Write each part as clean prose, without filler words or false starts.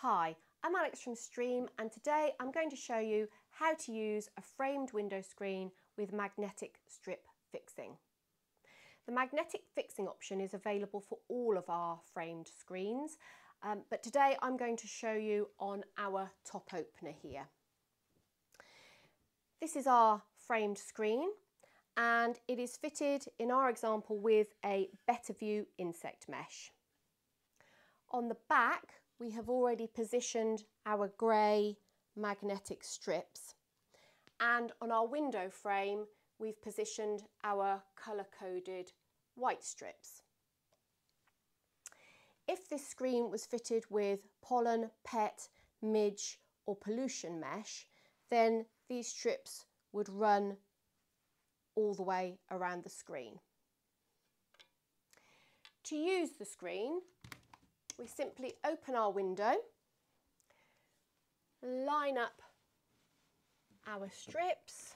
Hi, I'm Alex from Stream, and today I'm going to show you how to use a framed window screen with magnetic strip fixing. The magnetic fixing option is available for all of our framed screens, but today I'm going to show you on our top opener here. This is our framed screen and it is fitted in our example with a Betterview insect mesh. On the back we have already positioned our grey magnetic strips, and on our window frame we've positioned our colour-coded white strips. If this screen was fitted with pollen, pet, midge or pollution mesh, then these strips would run all the way around the screen. To use the screen, we simply open our window, line up our strips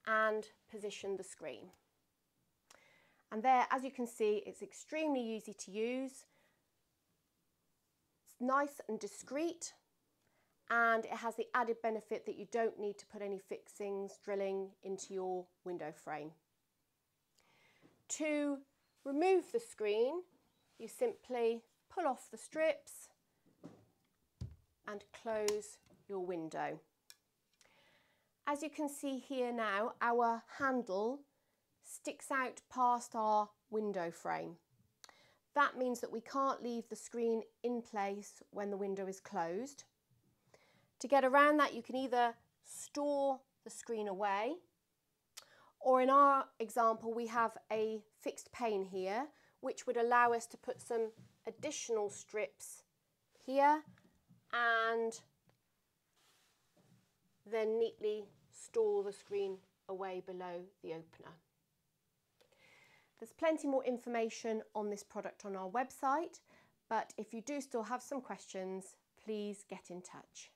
and position the screen. And there, as you can see, it's extremely easy to use. It's nice and discreet, and it has the added benefit that you don't need to put any fixings, drilling into your window frame. To remove the screen, you simply pull off the strips and close your window. As you can see here now, our handle sticks out past our window frame. That means that we can't leave the screen in place when the window is closed. To get around that, you can either store the screen away, or in our example we have a fixed pane here which would allow us to put some additional strips here and then neatly store the screen away below the opener. There's plenty more information on this product on our website, but if you do still have some questions, please get in touch.